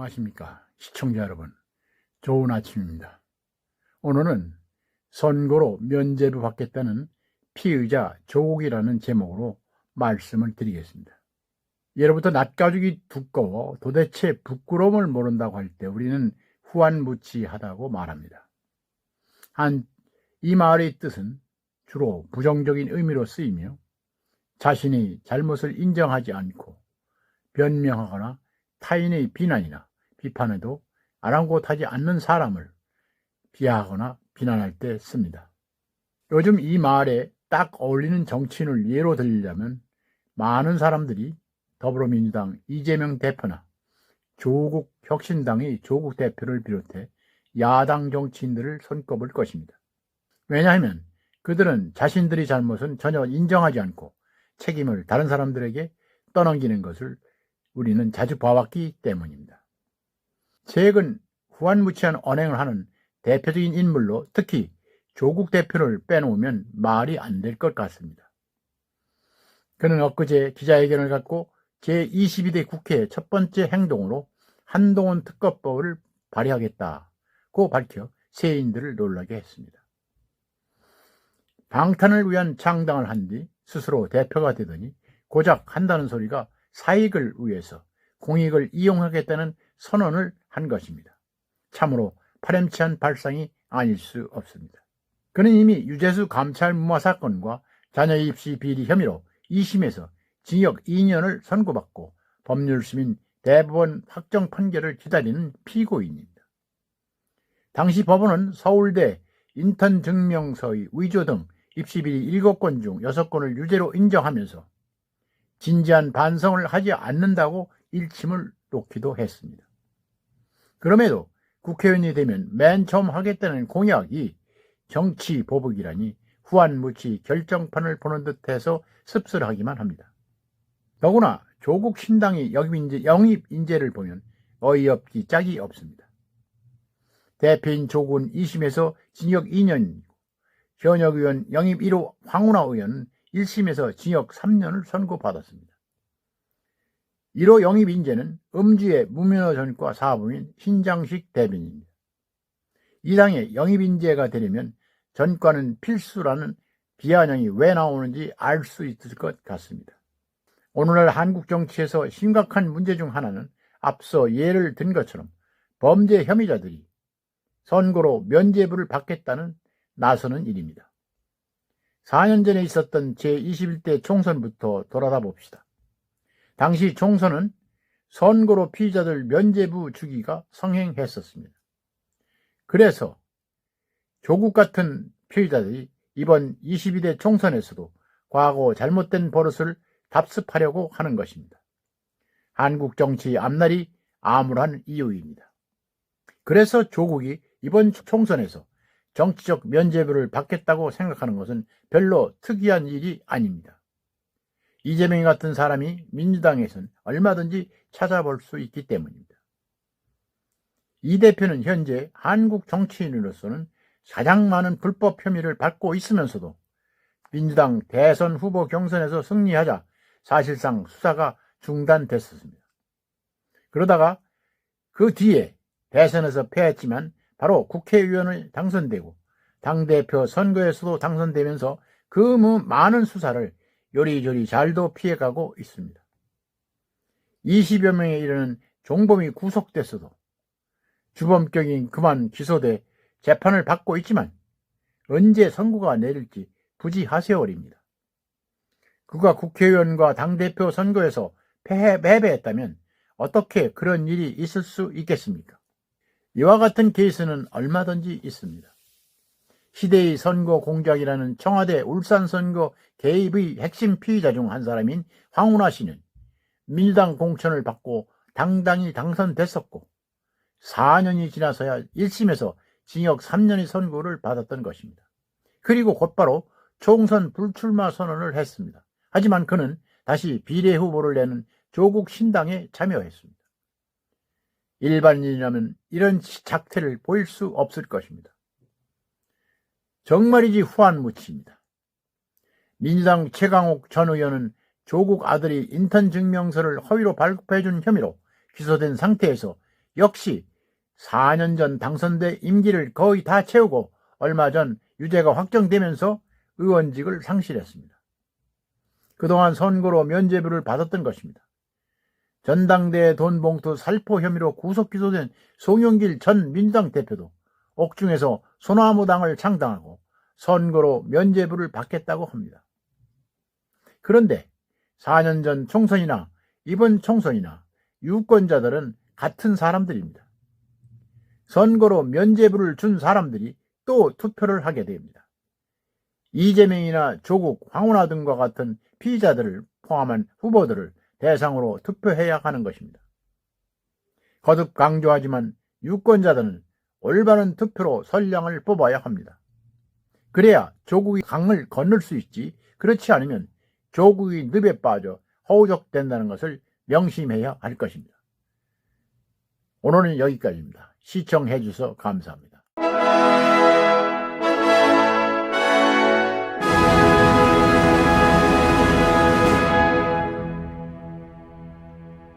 안녕하십니까 시청자 여러분, 좋은 아침입니다. 오늘은 선고로 면죄부 받겠다는 피의자 조국이라는 제목으로 말씀을 드리겠습니다. 예로부터 낯가죽이 두꺼워 도대체 부끄러움을 모른다고 할 때 우리는 후안무치하다고 말합니다. 이 말의 뜻은 주로 부정적인 의미로 쓰이며 자신이 잘못을 인정하지 않고 변명하거나 타인의 비난이나 비판에도 아랑곳하지 않는 사람을 비하하거나 비난할 때 씁니다. 요즘 이 말에 딱 어울리는 정치인을 예로 들자면 많은 사람들이 더불어민주당 이재명 대표나 조국 혁신당의 조국 대표를 비롯해 야당 정치인들을 손꼽을 것입니다. 왜냐하면 그들은 자신들의 잘못은 전혀 인정하지 않고 책임을 다른 사람들에게 떠넘기는 것을 우리는 자주 봐왔기 때문입니다. 최근 후안무치한 언행을 하는 대표적인 인물로 특히 조국 대표를 빼놓으면 말이 안 될 것 같습니다. 그는 엊그제 기자회견을 갖고 제22대 국회 첫 번째 행동으로 한동훈 특검법을 발의하겠다고 밝혀 세인들을 놀라게 했습니다. 방탄을 위한 창당을 한 뒤 스스로 대표가 되더니 고작 한다는 소리가 사익을 위해서 공익을 이용하겠다는 선언을 한 것입니다. 참으로 파렴치한 발상이 아닐 수 없습니다. 그는 이미 유재수 감찰 무마 사건과 자녀 입시 비리 혐의로 2심에서 징역 2년을 선고받고 법률심인 대법원 확정 판결을 기다리는 피고인입니다. 당시 법원은 서울대 인턴 증명서의 위조 등 입시 비리 7건 중 6건을 유죄로 인정하면서 진지한 반성을 하지 않는다고 일침을 놓기도 했습니다. 그럼에도 국회의원이 되면 맨 처음 하겠다는 공약이 정치 보복이라니 후안무치 결정판을 보는 듯해서 씁쓸하기만 합니다. 더구나 조국 신당의 영입 인재를 보면 어이없기 짝이 없습니다. 대표인 조국은 2심에서 징역 2년, 현역 의원 영입 1호 황운하 의원은 1심에서 징역 3년을 선고받았습니다. 1호 영입 인재는 음주의 무면허 전과 사범인 신장식 대변인입니다. 이 당의 영입 인재가 되려면 전과는 필수라는 비아냥이 왜 나오는지 알 수 있을 것 같습니다. 오늘날 한국 정치에서 심각한 문제 중 하나는 앞서 예를 든 것처럼 범죄 혐의자들이 선고로 면죄부를 받겠다는 나서는 일입니다. 4년 전에 있었던 제21대 총선부터 돌아다 봅시다. 당시 총선은 선고로 피의자들 면죄부 주기가 성행했었습니다. 그래서 조국 같은 피의자들이 이번 22대 총선에서도 과거 잘못된 버릇을 답습하려고 하는 것입니다. 한국 정치의 앞날이 암울한 이유입니다. 그래서 조국이 이번 총선에서 정치적 면죄부를 받겠다고 생각하는 것은 별로 특이한 일이 아닙니다. 이재명 같은 사람이 민주당에선 얼마든지 찾아볼 수 있기 때문입니다. 이 대표는 현재 한국 정치인으로서는 가장 많은 불법 혐의를 받고 있으면서도 민주당 대선 후보 경선에서 승리하자 사실상 수사가 중단됐었습니다. 그러다가 그 뒤에 대선에서 패했지만 바로 국회의원을 당선되고 당대표 선거에서도 당선되면서 그 많은 수사를 요리조리 잘도 피해가고 있습니다. 20여 명에 이르는 종범이 구속됐어도 주범격인 그만 기소돼 재판을 받고 있지만 언제 선고가 내릴지 부지하세월입니다. 그가 국회의원과 당대표 선거에서 패배했다면 어떻게 그런 일이 있을 수 있겠습니까? 이와 같은 케이스는 얼마든지 있습니다. 시대의 선거 공작이라는 청와대 울산 선거 개입의 핵심 피의자 중 한 사람인 황운하 씨는 민주당 공천을 받고 당당히 당선됐었고 4년이 지나서야 1심에서 징역 3년의 선고를 받았던 것입니다. 그리고 곧바로 총선 불출마 선언을 했습니다. 하지만 그는 다시 비례 후보를 내는 조국 신당에 참여했습니다. 일반인이라면 이런 작태를 보일 수 없을 것입니다. 정말이지 후안무치입니다. 민주당 최강욱 전 의원은 조국 아들이 인턴 증명서를 허위로 발급해준 혐의로 기소된 상태에서 역시 4년 전 당선돼 임기를 거의 다 채우고 얼마 전 유죄가 확정되면서 의원직을 상실했습니다. 그동안 선거로 면죄부를 받았던 것입니다. 전당대회 돈봉투 살포 혐의로 구속 기소된 송영길 전 민주당 대표도 옥중에서 소나무당을 창당하고 선거로 면죄부를 받겠다고 합니다. 그런데 4년 전 총선이나 이번 총선이나 유권자들은 같은 사람들입니다. 선거로 면죄부를 준 사람들이 또 투표를 하게 됩니다. 이재명이나 조국, 황운하 등과 같은 피의자들을 포함한 후보들을 대상으로 투표해야 하는 것입니다. 거듭 강조하지만 유권자들은 올바른 투표로 선량을 뽑아야 합니다. 그래야 조국이 강을 건널 수 있지, 그렇지 않으면 조국이 늪에 빠져 허우적된다는 것을 명심해야 할 것입니다. 오늘은 여기까지입니다. 시청해 주셔서 감사합니다.